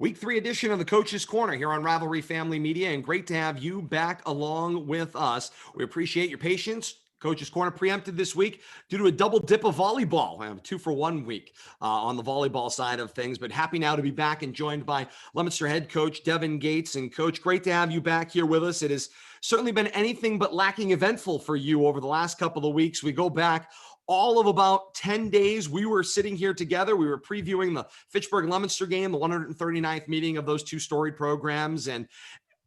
Week 3 edition of the Coach's Corner here on Rivalry Family Media, and great to have you back along with us. We appreciate your patience. Coach's Corner preempted this week due to a double dip of volleyball. I have a 2-for-1 week on the volleyball side of things, but happy now to be back and joined by Leominster head coach Devin Gates. And Coach, great to have you back here with us. It has certainly been anything but lacking eventful for you over the last couple of weeks. We go back all of about 10 days. We were sitting here together. We were previewing the Fitchburg-Leominster game, the 139th meeting of those two storied programs, and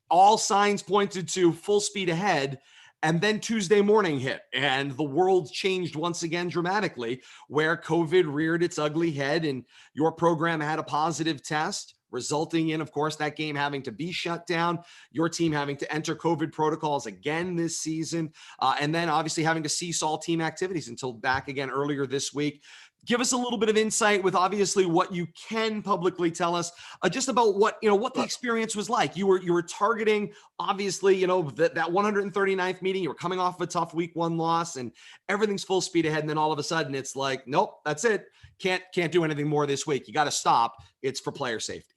all signs pointed to full speed ahead. And then Tuesday morning hit, and the world changed once again dramatically, where COVID reared its ugly head, and your program had a positive test, resulting in, of course, that game having to be shut down, your team having to enter COVID protocols again this season, and then obviously having to cease all team activities until back again earlier this week. Give us a little bit of insight with obviously what you can publicly tell us just about what the experience was like. You were targeting obviously that 139th meeting. You were coming off of a tough week 1 loss, and everything's full speed ahead. And then all of a sudden it's like, nope, that's it. Can't do anything more this week. You got to stop. It's for player safety.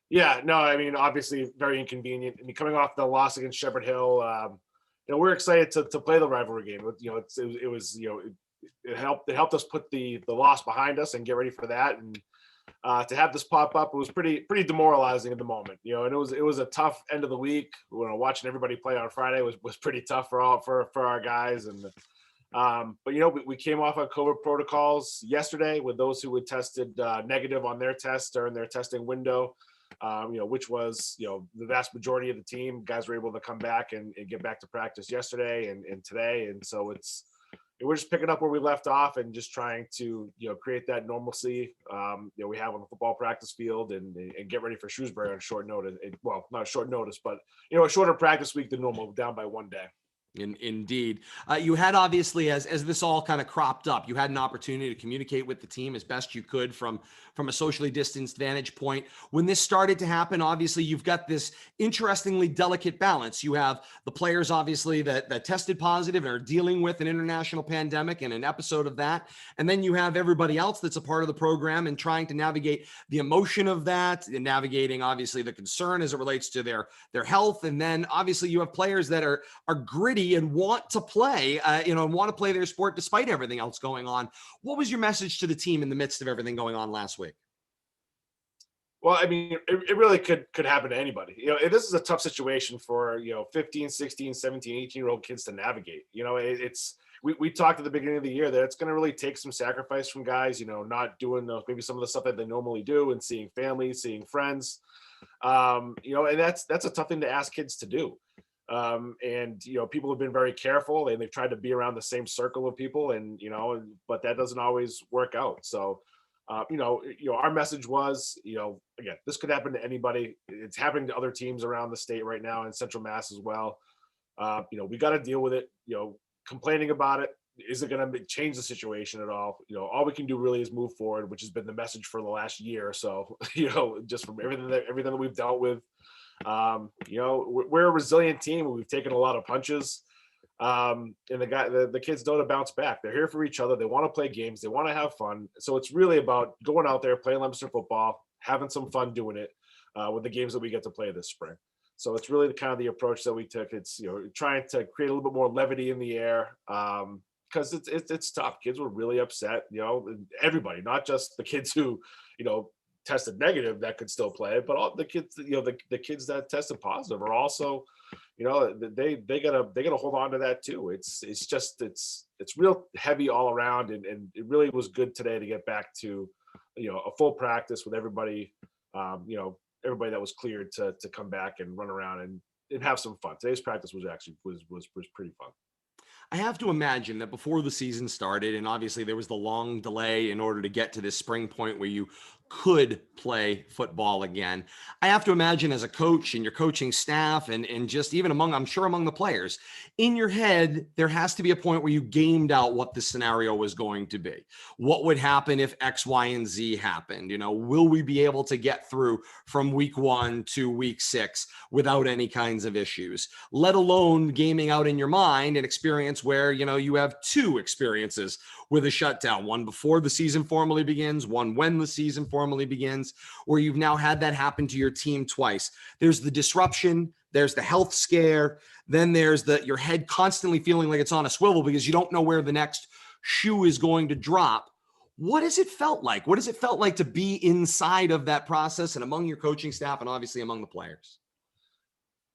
Yeah, no, I mean, obviously very inconvenient. I mean, coming off the loss against Shepherd Hill, we're excited to play the rivalry game. It helped us put the loss behind us and get ready for that. And to have this pop up, it was pretty demoralizing at the moment. And it was a tough end of the week. Watching everybody play on Friday was pretty tough for our guys. And but we came off of COVID protocols yesterday with those who had tested negative on their test during their testing window. Which was, the vast majority of the team. Guys were able to come back and get back to practice yesterday and today. And so we're just picking up where we left off and just trying to, create that normalcy, we have on the football practice field and get ready for Shrewsbury on short notice. Well, not short notice, but, a shorter practice week than normal, down by 1 day. Indeed. You had obviously, as this all kind of cropped up, you had an opportunity to communicate with the team as best you could from a socially distanced vantage point. When this started to happen, obviously you've got this interestingly delicate balance. You have the players obviously that tested positive and are dealing with an international pandemic and an episode of that. And then you have everybody else that's a part of the program and trying to navigate the emotion of that and navigating obviously the concern as it relates to their health. And then obviously you have players that are gritty and want to play, and want to play their sport despite everything else going on. What was your message to the team in the midst of everything going on last week? Well, I mean, it really could happen to anybody. This is a tough situation for, 15, 16, 17, 18-year-old kids to navigate. We talked at the beginning of the year that it's going to really take some sacrifice from guys, not doing maybe some of the stuff that they normally do and seeing family, seeing friends. And that's a tough thing to ask kids to do. People have been very careful and they've tried to be around the same circle of people but that doesn't always work out. So, our message was, again, this could happen to anybody. It's happening to other teams around the state right now in Central Mass as well. We got to deal with it. Complaining about it isn't going to change the situation at all. All we can do really is move forward, which has been the message for the last year or so, just from everything that we've dealt with. We're a resilient team. We've taken a lot of punches. And the kids know to bounce back. They're here for each other. They want to play games. They want to have fun. So it's really about going out there, playing Leominster football, having some fun doing it with the games that we get to play this spring. So it's really the approach that we took. It's, trying to create a little bit more levity in the air because it's tough. Kids were really upset, everybody, not just the kids who, tested negative that could still play, but all the kids, the kids that tested positive are also, they gotta hold on to that too. It's real heavy all around, and it really was good today to get back to, a full practice with everybody, everybody that was cleared to come back and run around and have some fun. Today's practice was pretty fun. I have to imagine that before the season started, and obviously there was the long delay in order to get to this spring point where you could play football again. I have to imagine as a coach and your coaching staff and just even among the players, in your head, there has to be a point where you gamed out what the scenario was going to be. What would happen if X, Y, and Z happened? Will we be able to get through from week 1 to week 6 without any kinds of issues, let alone gaming out in your mind an experience where, you have 2 experiences with a shutdown, one before the season formally begins, one when the season formally begins, where you've now had that happen to your team twice. There's the disruption, there's the health scare, then there's your head constantly feeling like it's on a swivel because you don't know where the next shoe is going to drop. What has it felt like? What has it felt like to be inside of that process and among your coaching staff and obviously among the players?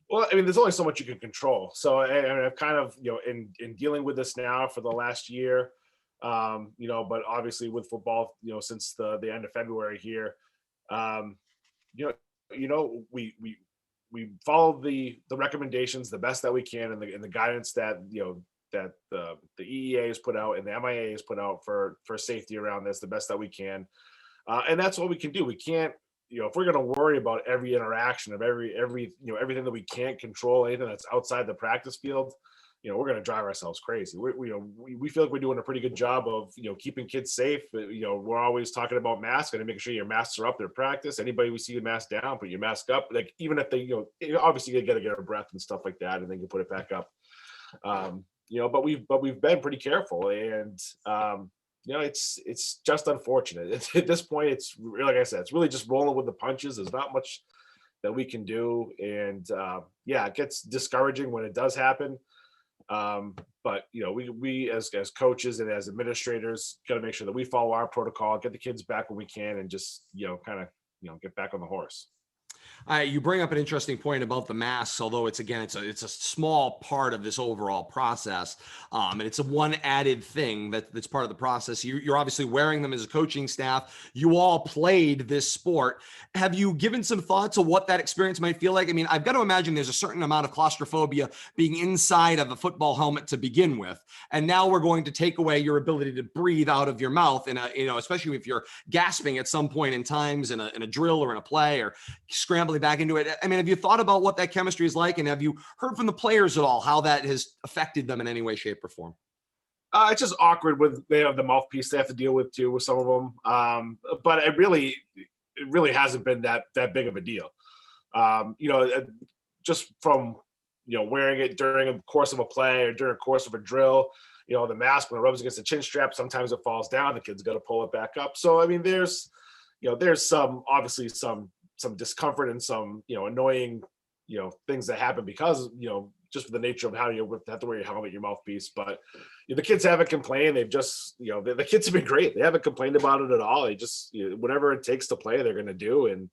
Well, I mean, there's only so much you can control. So I've kind of, in dealing with this now for the last year, but obviously with football, since the end of February here, um, we follow the recommendations the best that we can, and the guidance that that the EEA has put out and the MIA has put out for safety around this the best that we can, and that's what we can do. We can't, if we're going to worry about every interaction of every everything that we can't control, anything that's outside the practice field, we're going to drive ourselves crazy. We feel like we're doing a pretty good job of keeping kids safe. We're always talking about masks and making sure your masks are up there. Practice, anybody we see with mask down, put your mask up. Like, even if they obviously you got to get a breath and stuff like that, and then you put it back up. But we've been pretty careful, and it's just unfortunate. At this point, it's really, like I said, it's really just rolling with the punches. There's not much that we can do, and it gets discouraging when it does happen. But we as coaches and as administrators got to make sure that we follow our protocol, get the kids back when we can, and just kind of get back on the horse. You bring up an interesting point about the masks, although it's a small part of this overall process, and it's a one added thing that's part of the process. You're obviously wearing them as a coaching staff. You all played this sport. Have you given some thought to what that experience might feel like? I mean, I've got to imagine there's a certain amount of claustrophobia being inside of a football helmet to begin with, and now we're going to take away your ability to breathe out of your mouth, especially if you're gasping at some point in times in a drill or in a play or scrambling back into it. I mean, have you thought about what that chemistry is like, and have you heard from the players at all how that has affected them in any way, shape, or form? It's just awkward with they have the mouthpiece they have to deal with too with some of them. But it really hasn't been that big of a deal. Just from wearing it during a course of a play or during a course of a drill. The mask, when it rubs against the chin strap, sometimes it falls down. The kid's got to pull it back up. So I mean, there's obviously some discomfort and some annoying things that happen because just for the nature of how you have to wear your helmet, your mouthpiece. But the kids haven't complained. They've just the kids have been great. They haven't complained about it at all. They just whatever it takes to play, they're going to do, and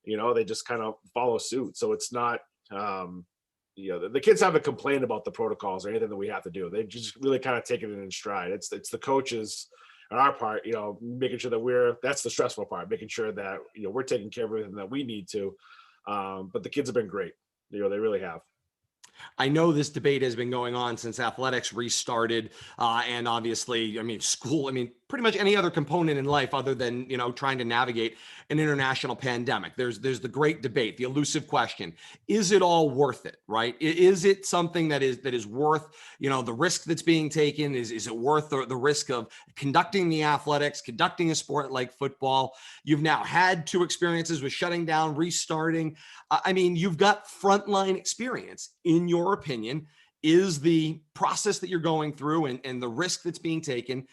they just kind of follow suit. So it's not the kids haven't complained about the protocols or anything that we have to do. They just really kind of taken it in stride. It's the coaches on our part, making sure that that's the stressful part, making sure that, we're taking care of everything that we need to. But the kids have been great. They really have. I know this debate has been going on since athletics restarted. And obviously, school, pretty much any other component in life other than, trying to navigate an international pandemic. There's the great debate, the elusive question. Is it all worth it, right? Is it something that is worth, the risk that's being taken? Is it worth the risk of conducting the athletics, conducting a sport like football? You've now had 2 experiences with shutting down, restarting. You've got frontline experience. In your opinion, is the process that you're going through and the risk that's being taken,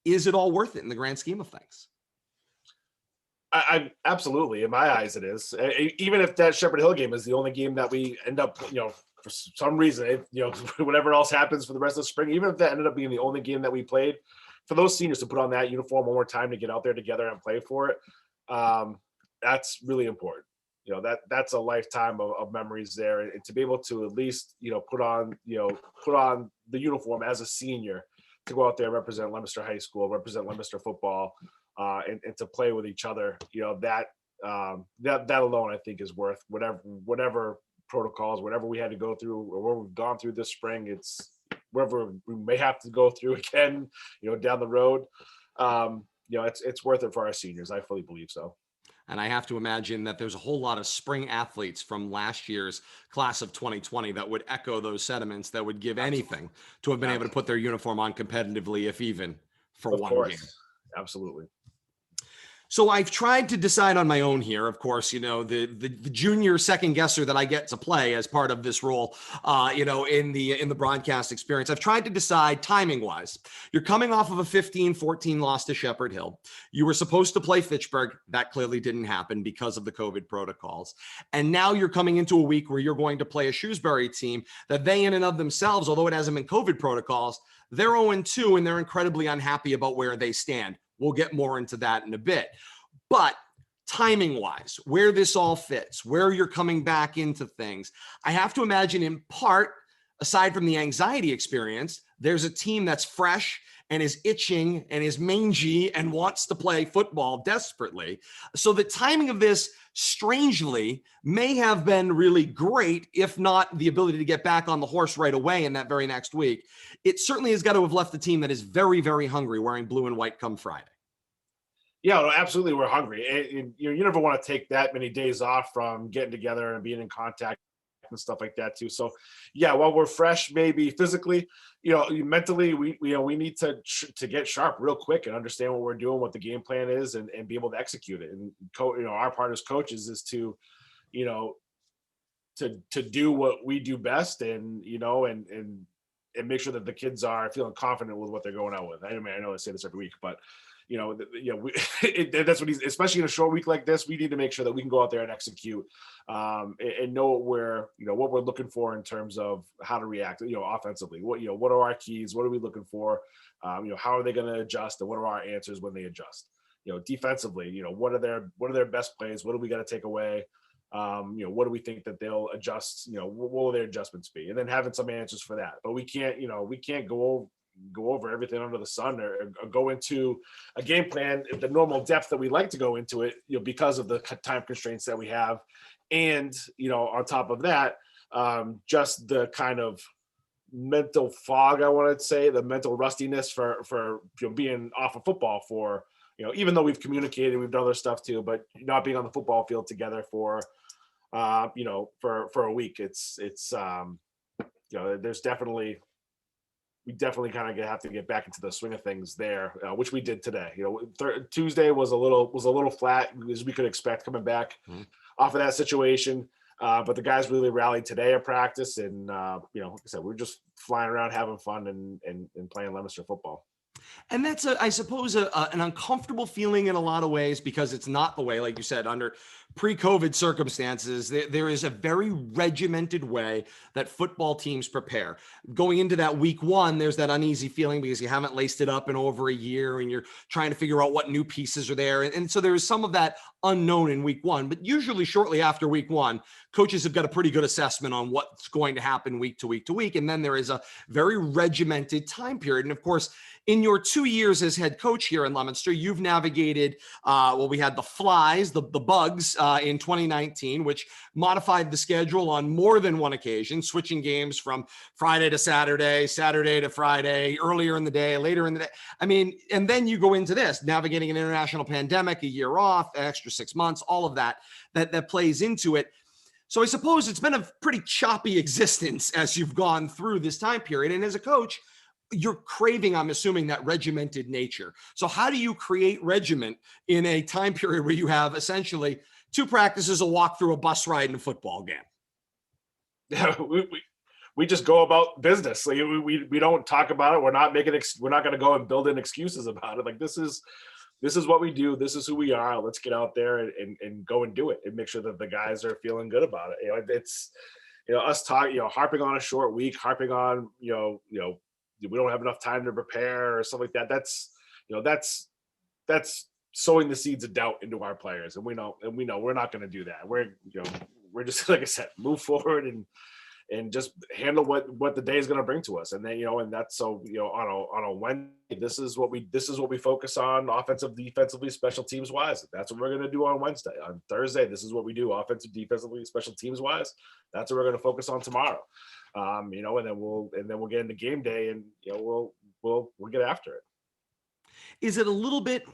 is it all worth it in the grand scheme of things? I absolutely, in my eyes, it is. Even if that Shepherd Hill game is the only game that we end up, for some reason, whatever else happens for the rest of the spring, even if that ended up being the only game that we played, for those seniors to put on that uniform one more time to get out there together and play for it, that's really important. That's a lifetime of memories there, and to be able to at least put on the uniform as a senior to go out there and represent Leominster High School, represent Leominster football, and to play with each other, that alone I think is worth whatever protocols, whatever we had to go through or what we've gone through this spring. It's wherever we may have to go through again, down the road. It's worth it for our seniors. I fully believe so. And I have to imagine that there's a whole lot of spring athletes from last year's class of 2020 that would echo those sentiments, that would give anything to have been able to put their uniform on competitively, if even for one game. Absolutely. So I've tried to decide on my own here. Of course, the junior second guesser that I get to play as part of this role, in the broadcast experience. I've tried to decide timing wise. You're coming off of a 15-14 loss to Shepherd Hill. You were supposed to play Fitchburg. That clearly didn't happen because of the COVID protocols. And now you're coming into a week where you're going to play a Shrewsbury team that they in and of themselves, although it hasn't been COVID protocols, they're 0-2 and they're incredibly unhappy about where they stand. We'll get more into that in a bit. But timing wise, where this all fits, where you're coming back into things, I have to imagine in part, aside from the anxiety experience, there's a team that's fresh and is itching and is mangy and wants to play football desperately. So the timing of this, strangely, may have been really great, if not the ability to get back on the horse right away in that very next week. It certainly has got to have left the team that is very, very hungry wearing blue and white come Friday. Yeah, no, absolutely. We're hungry. And you never want to take that many days off from getting together and being in contact and stuff like that too. So yeah, while we're fresh, maybe physically, mentally, we need to get sharp real quick and understand what we're doing, what the game plan is, and be able to execute it. And our part as coaches is to do what we do best, and make sure that the kids are feeling confident with what they're going out with. I mean, I know I say this every week, but that's what especially in a short week like this, we need to make sure that we can go out there and execute, and know what we're looking for in terms of how to react, offensively. What are our keys? What are we looking for? How are they going to adjust, and what are our answers when they adjust? Defensively, what are their best plays? What do we got to take away? What do we think that they'll adjust? What will their adjustments be? And then having some answers for that. But we can't go over everything under the sun, or go into a game plan at the normal depth that we like to go into it, because of the time constraints that we have. And, on top of that, just the kind of mental fog, I want to say, the mental rustiness for being off of football for, even though we've communicated, we've done other stuff too, but not being on the football field together for a week. We definitely kind of have to get back into the swing of things there, which we did today. Tuesday was a little flat, as we could expect coming back off of that situation. But the guys really rallied today at practice, and like I said, we're just flying around having fun and playing Leominster football. And that's, I suppose, an uncomfortable feeling in a lot of ways, because it's not the way, like you said, under pre-COVID circumstances, there is a very regimented way that football teams prepare. Going into that week one, there's that uneasy feeling because you haven't laced it up in over a year and you're trying to figure out what new pieces are there. And so there is some of that unknown in week one, but usually shortly after week one, coaches have got a pretty good assessment on what's going to happen week to week to week. And then there is a very regimented time period. And of course, in your 2 years as head coach here in Leominster, you've navigated, we had the flies, the bugs in 2019, which modified the schedule on more than one occasion, switching games from Friday to Saturday, Saturday to Friday, earlier in the day, later in the day. I mean, and then you go into this, navigating an international pandemic, a year off, an extra 6 months, all of that plays into it. So I suppose it's been a pretty choppy existence as you've gone through this time period. And as a coach, you're craving, I'm assuming, that regimented nature. So how do you create regiment in a time period where you have essentially 2 practices, a walk through, a bus ride, and a football game? Yeah, we just go about business. Like we don't talk about it. We're not going to go and build in excuses about it. Like this is what we do. This is who we are. Let's get out there and go and do it, and make sure that the guys are feeling good about it. It's us talking, harping on a short week, harping on we don't have enough time to prepare or stuff like that. That's sowing the seeds of doubt into our players, and we know we're not going to do that. We're just, like I said, move forward and just handle what the day is going to bring to us. And then and that's so on a Wednesday, this is what we focus on, offensive, defensively, special teams wise. That's what we're going to do on Wednesday. On Thursday, this is what we do, offensive, defensively, special teams wise. That's what we're going to focus on tomorrow. And then we'll get into game day, and we'll get after it. Is it a little bit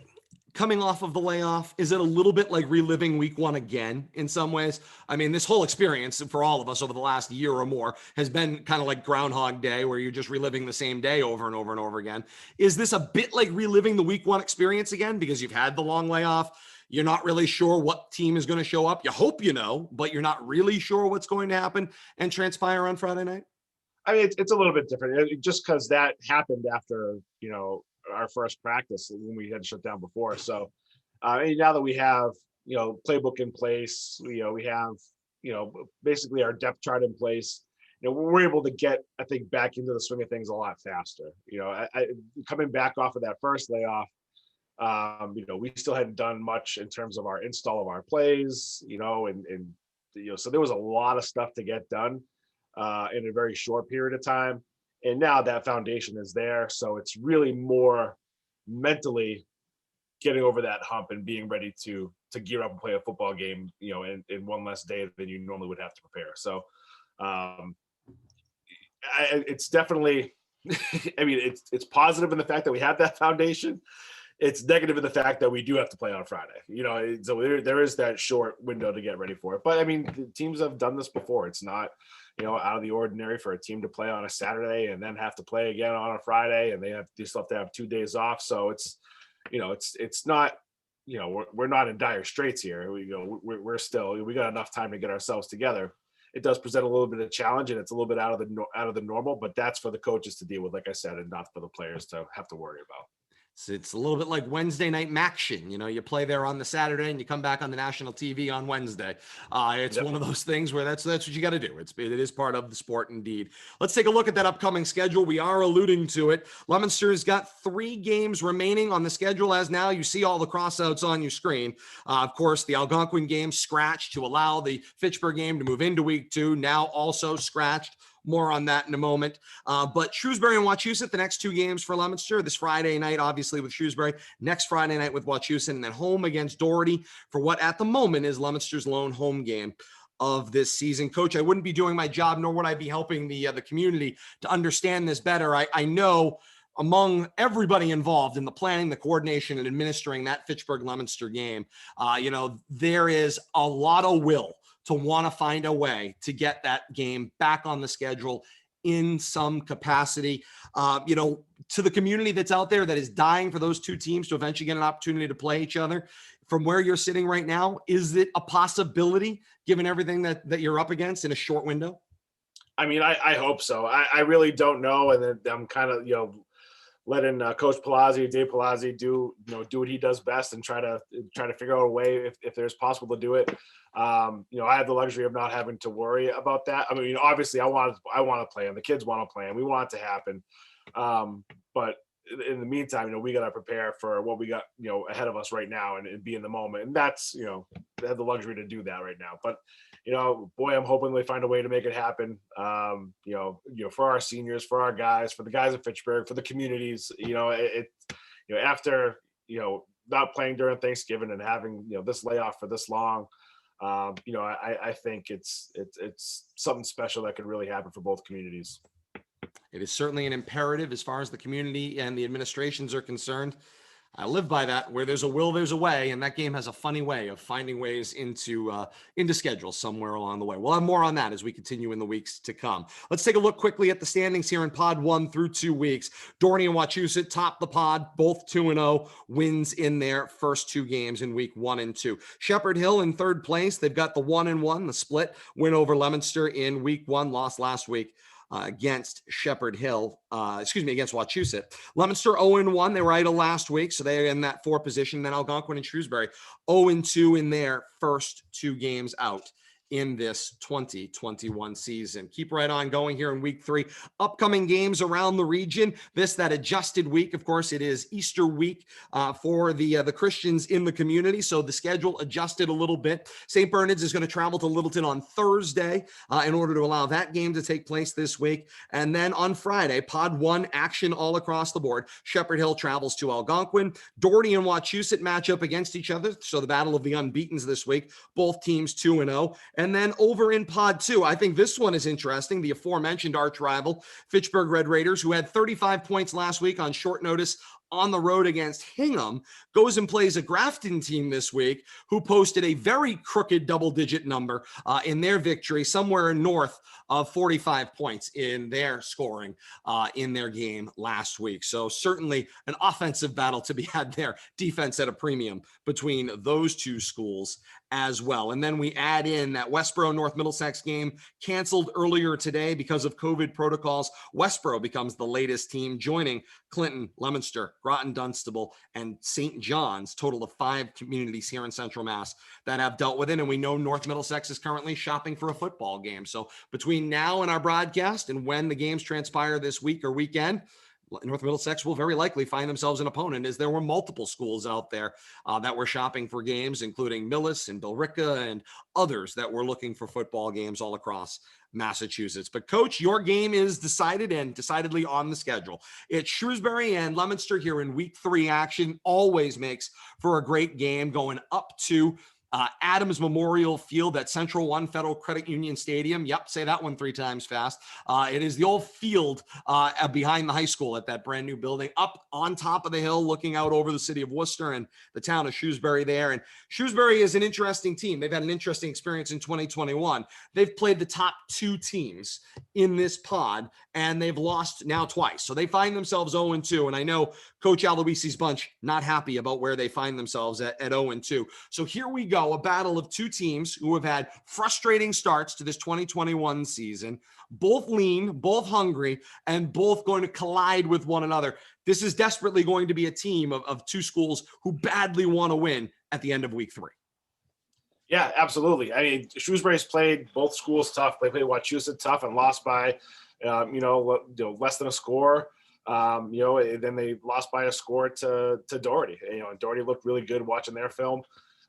coming off of the layoff? Is it a little bit like reliving week one again in some ways? I mean, this whole experience for all of us over the last year or more has been kind of like Groundhog Day, where you're just reliving the same day over and over and over again. Is this a bit like reliving the week one experience again because you've had the long layoff? You're not really sure what team is going to show up. You hope you know, but you're not really sure what's going to happen and transpire on Friday night. I mean, it's a little bit different just because that happened after, our first practice when we had to shut down before. So now that we have, playbook in place, we have, basically our depth chart in place, we're able to get, I think, back into the swing of things a lot faster. Coming back off of that first layoff, we still hadn't done much in terms of our install of our plays, so there was a lot of stuff to get done in a very short period of time. And now that foundation is there. So it's really more mentally getting over that hump and being ready to gear up and play a football game, in one less day than you normally would have to prepare. So it's definitely, I mean, it's positive in the fact that we have that foundation. It's negative in the fact that we do have to play on Friday, so there is that short window to get ready for it. But I mean, the teams have done this before. It's not, out of the ordinary for a team to play on a Saturday and then have to play again on a Friday, and they still have to have 2 days off. So it's not, we're not in dire straits here. We're still, we got enough time to get ourselves together. It does present a little bit of challenge, and it's a little bit out of the normal, but that's for the coaches to deal with, like I said, and not for the players to have to worry about. So it's a little bit like Wednesday night Maction. You play there on the Saturday and you come back on the national TV on Wednesday. It's one of those things where that's what you got to do. It is part of the sport indeed. Let's take a look at that upcoming schedule. We are alluding to it. Leominster has got 3 games remaining on the schedule as now. You see all the crossouts on your screen. Of course, the Algonquin game scratched to allow the Fitchburg game to move into week 2. Now also scratched. More on that in a moment. But Shrewsbury and Wachusett, the next 2 games for Leominster, this Friday night, obviously with Shrewsbury, next Friday night with Wachusett, and then home against Doherty for what at the moment is Leominster's lone home game of this season. Coach, I wouldn't be doing my job, nor would I be helping the community to understand this better. I know among everybody involved in the planning, the coordination, and administering that Fitchburg-Leominster game, there is a lot of will to want to find a way to get that game back on the schedule in some capacity. To the community that's out there that is dying for those 2 teams to eventually get an opportunity to play each other, from where you're sitting right now, is it a possibility given everything that you're up against in a short window? I mean, I hope so. I really don't know. And then I'm kind of, letting Coach Palazzi, Dave Palazzi do what he does best and try to figure out a way if there's possible to do it. I have the luxury of not having to worry about that. I mean, obviously I want to play and the kids want to play and we want it to happen. But in the meantime, we got to prepare for what we got, ahead of us right now and be in the moment. And that's, they have the luxury to do that right now. But, boy, I'm hoping they find a way to make it happen. For our seniors, for our guys, for the guys at Fitchburg, for the communities, after, not playing during Thanksgiving and having, this layoff for this long, I think it's something special that could really happen for both communities. It is certainly an imperative as far as the community and the administrations are concerned. I live by that. Where there's a will, there's a way, and that game has a funny way of finding ways into schedule somewhere along the way. We'll have more on that as we continue in the weeks to come. Let's take a look quickly at the standings here in Pod 1 through 2 weeks. Doherty and Wachusett top the pod, both 2-0, wins in their first 2 games in week 1 and 2. Shepherd Hill in 3rd place. They've got the 1-1, the split win over Leominster in week 1, lost last week against Shepherd Hill, against Wachusett. Leominster 0-1. They were idle last week, so they're in that 4th position. Then Algonquin and Shrewsbury 0-2 in their first 2 games out in this 2021 season. Keep right on going here in week 3. Upcoming games around the region. That adjusted week, of course, it is Easter week for the Christians in the community. So the schedule adjusted a little bit. St. Bernard's is going to travel to Littleton on Thursday in order to allow that game to take place this week. And then on Friday, Pod 1 action all across the board. Shepherd Hill travels to Algonquin. Doherty and Wachusett match up against each other. So the battle of the unbeatens this week. Both teams 2-0. And then over in Pod 2, I think this one is interesting. The aforementioned arch rival, Fitchburg Red Raiders, who had 35 points last week on short notice on the road against Hingham, goes and plays a Grafton team this week who posted a very crooked double-digit number in their victory, somewhere north of 45 points in their scoring in their game last week. So certainly an offensive battle to be had there, defense at a premium between those two schools as well. And then we add in that Westboro North Middlesex game canceled earlier today because of COVID protocols. Westboro becomes the latest team, joining Clinton, Leominster, Groton, Dunstable, and St. John's, total of 5 communities here in Central Mass that have dealt with it. And we know North Middlesex is currently shopping for a football game. So between now and our broadcast and when the games transpire this week or weekend, North Middlesex will very likely find themselves an opponent, as there were multiple schools out there that were shopping for games, including Millis and Billerica and others that were looking for football games all across Massachusetts. But Coach, your game is decided and decidedly on the schedule. It's Shrewsbury and Leominster here in week 3 action. Always makes for a great game, going up to Adams Memorial Field at Central One Federal Credit Union Stadium. Yep, say that one 3 times fast. It is the old field behind the high school at that brand new building, up on top of the hill, looking out over the city of Worcester and the town of Shrewsbury there. And Shrewsbury is an interesting team. They've had an interesting experience in 2021. They've played the top 2 teams in this pod, and they've lost now twice. So they find themselves 0-2. And I know Coach Aloisi's bunch not happy about where they find themselves at 0-2. So here we go. A battle of 2 teams who have had frustrating starts to this 2021 season, both lean, both hungry, and both going to collide with one another. This is desperately going to be a team of 2 schools who badly want to win at the end of week 3. Yeah, absolutely. I mean, Shrewsbury's played both schools tough. They played Wachusett tough and lost by, less than a score. And then they lost by a score to Doherty. And Doherty looked really good watching their film.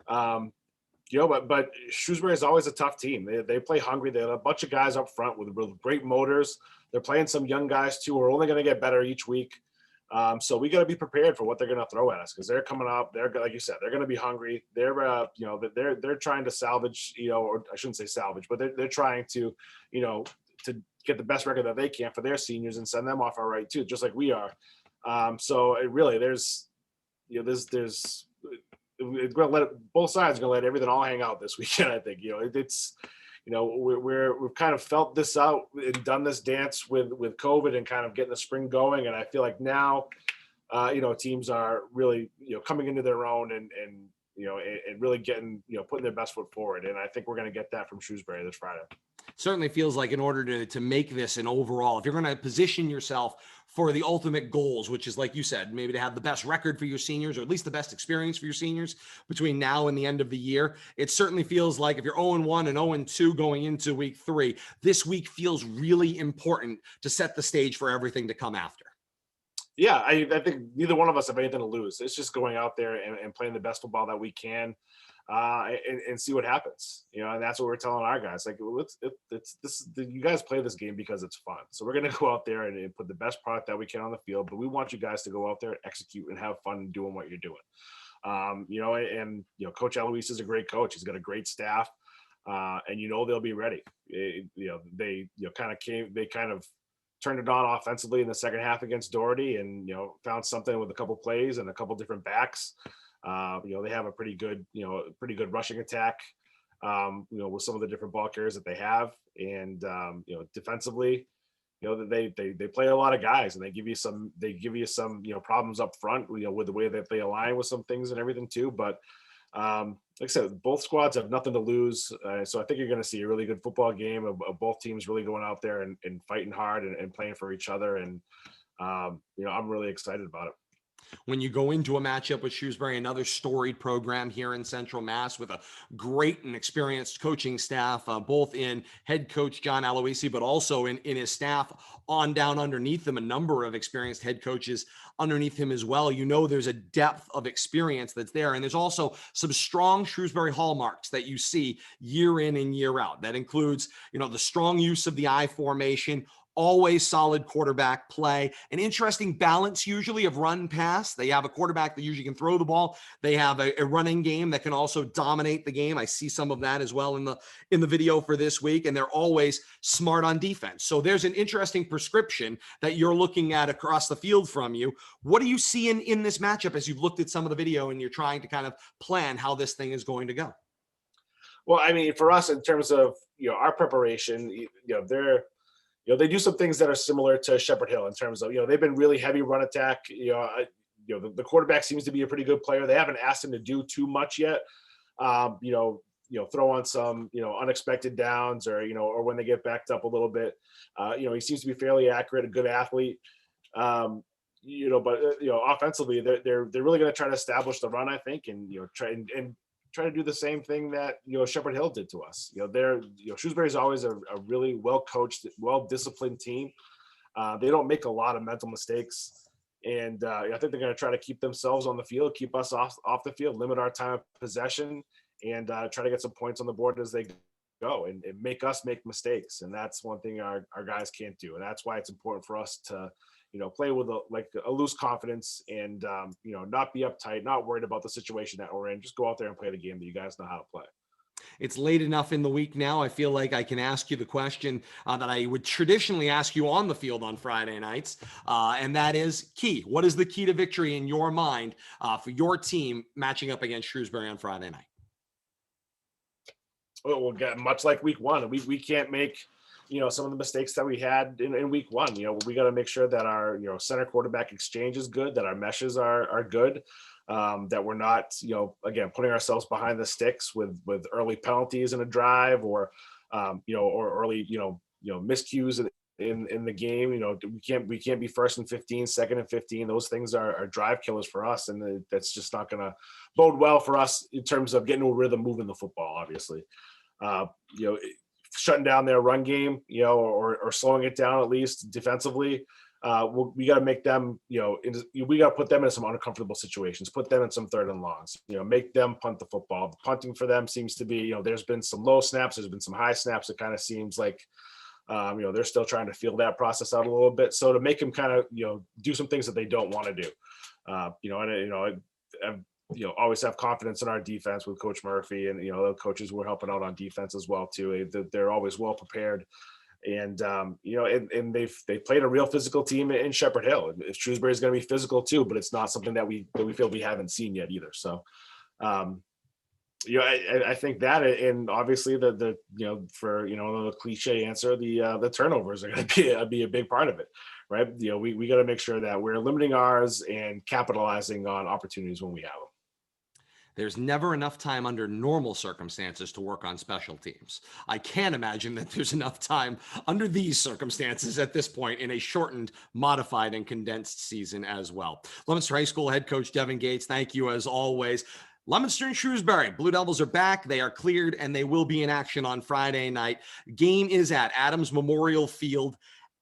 But Shrewsbury is always a tough team. They play hungry. They have a bunch of guys up front with great motors. They're playing some young guys too, who are only going to get better each week. So we got to be prepared for what they're going to throw at us, because they're coming up. They're, like you said, they're going to be hungry. They're they're trying to salvage, or I shouldn't say salvage, but they're trying to, to get the best record that they can for their seniors and send them off all right too, just like we are. So it really, there's we're going to both sides are going to let everything all hang out this weekend. I think, it's, we've kind of felt this out and done this dance with COVID and kind of getting the spring going. And I feel like now, teams are really, coming into their own and really getting, putting their best foot forward. And I think we're going to get that from Shrewsbury this Friday. Certainly feels like in order to make this an overall, if you're going to position yourself for the ultimate goals, which is, like you said, maybe to have the best record for your seniors, or at least the best experience for your seniors between now and the end of the year, it certainly feels like if you're 0-1 and 0-2 going into week 3, this week feels really important to set the stage for everything to come after. Yeah, I think neither one of us have anything to lose. It's just going out there and playing the best football that we can. And see what happens, and that's what we're telling our guys. Like, you guys play this game because it's fun. So we're going to go out there and put the best product that we can on the field, but we want you guys to go out there and execute and have fun doing what you're doing. Coach Alois is a great coach. He's got a great staff, and they'll be ready. They kind of turned it on offensively in the second half against Doherty, and found something with a couple plays and a couple different backs. They have a pretty good rushing attack, with some of the different ball carriers that they have. And, defensively, they play a lot of guys, and they give you some problems up front, with the way that they align with some things and everything too. But, like I said, both squads have nothing to lose. So I think you're going to see a really good football game of both teams really going out there and fighting hard and playing for each other. And, I'm really excited about it. When you go into a matchup with Shrewsbury, another storied program here in Central Mass with a great and experienced coaching staff, both in head coach John Aloisi, but also in his staff on down underneath him, a number of experienced head coaches underneath him as well. There's a depth of experience that's there. And there's also some strong Shrewsbury hallmarks that you see year in and year out. That includes, the strong use of the I formation, always solid quarterback play, an interesting balance usually of run pass. They have a quarterback that usually can throw the ball. They have a running game that can also dominate the game. I see some of that as well in the video for this week, and they're always smart on defense. So there's an interesting prescription that you're looking at across the field from you. What do you see in this matchup as you've looked at some of the video and you're trying to kind of plan how this thing is going to go? Well, I mean, for us, in terms of, our preparation, they do some things that are similar to Shepherd Hill in terms of, they've been really heavy run attack. The quarterback seems to be a pretty good player. They haven't asked him to do too much yet. Throw on some, unexpected downs or when they get backed up a little bit. He seems to be fairly accurate, a good athlete. But offensively, they're really going to try to establish the run, I think, and try to do the same thing that Shepherd Hill did to us. Shrewsbury is always a really well coached, well disciplined team. They don't make a lot of mental mistakes, and I think they're going to try to keep themselves on the field, keep us off the field, limit our time of possession, and try to get some points on the board as they go, and make us make mistakes. And that's one thing our guys can't do, and that's why it's important for us to play with a loose confidence and, not be uptight, not worried about the situation that we're in. Just go out there and play the game that you guys know how to play. It's late enough in the week now. I feel like I can ask you the question that I would traditionally ask you on the field on Friday nights. And that is key. What is the key to victory in your mind for your team matching up against Shrewsbury on Friday night? Well, we'll get much like week one. We can't make some of the mistakes that we had in week one. We got to make sure that our center quarterback exchange is good, that our meshes are good, that we're not again putting ourselves behind the sticks with early penalties in a drive or early miscues in the game. We can't be first and 15, second and 15. Those things are drive killers for us, and that's just not going to bode well for us in terms of getting a rhythm, moving the football. Obviously, shutting down their run game, or slowing it down at least defensively. We got to make them, we got to put them in some uncomfortable situations, put them in some third and longs, make them punt the football. The punting for them seems to be, there's been some low snaps, there's been some high snaps. It kind of seems like, they're still trying to feel that process out a little bit. So to make them kind of, do some things that they don't want to do, always have confidence in our defense with Coach Murphy and, the coaches who are helping out on defense as well too. They're always well prepared. And, and they've played a real physical team in Shepherd Hill. Shrewsbury is going to be physical too, but it's not something that we feel we haven't seen yet either. So, I think that, and obviously for the cliche answer, the turnovers are going to be a big part of it, right? We got to make sure that we're limiting ours and capitalizing on opportunities when we have them. There's never enough time under normal circumstances to work on special teams. I can't imagine that there's enough time under these circumstances at this point in a shortened, modified, and condensed season as well. Leominster High School head coach Devin Gates, thank you as always. Leominster and Shrewsbury, Blue Devils are back. They are cleared, and they will be in action on Friday night. Game is at Adams Memorial Field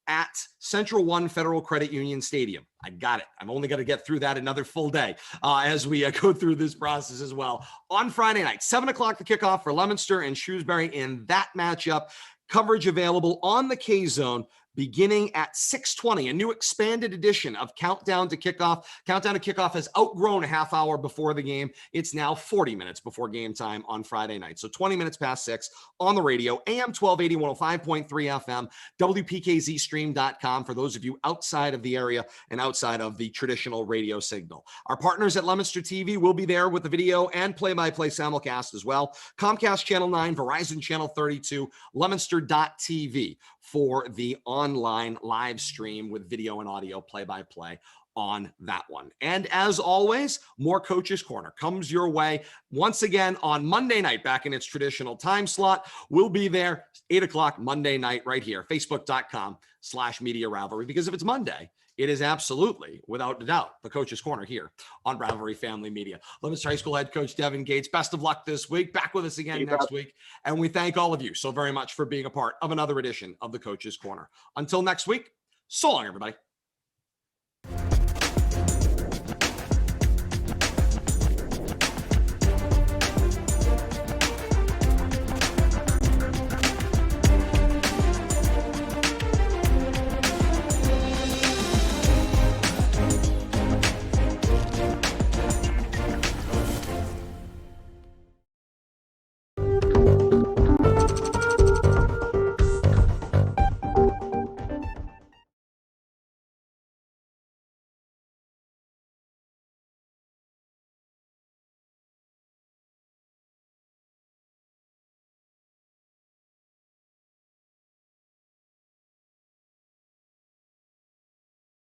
at Central One Federal Credit Union Stadium. I got it. I'm only going to get through that another full day as we go through this process as well. On Friday night, 7 o'clock the kickoff for Leominster and Shrewsbury in that matchup. Coverage available on the K-Zone beginning at 6:20, a new expanded edition of Countdown to Kickoff. Countdown to Kickoff has outgrown a half hour before the game. It's now 40 minutes before game time on Friday night. So 20 minutes past 6 on the radio, AM 1280, 105.3 FM, WPKZstream.com for those of you outside of the area and outside of the traditional radio signal. Our partners at Leominster TV will be there with the video and play-by-play simulcast as well. Comcast Channel 9, Verizon Channel 32, Leominster.tv for the online live stream with video and audio play-by-play on that one. And as always, more Coach's Corner comes your way once again on Monday night, back in its traditional time slot. We'll be there 8 o'clock Monday night right here, facebook.com/media Rivalry, because if it's Monday, it is absolutely, without a doubt, the Coach's Corner here on Rivalry Family Media. Leominster High School head coach Devin Gates, best of luck this week. Back with us again next week. And we thank all of you so very much for being a part of another edition of the Coach's Corner. Until next week, so long, everybody.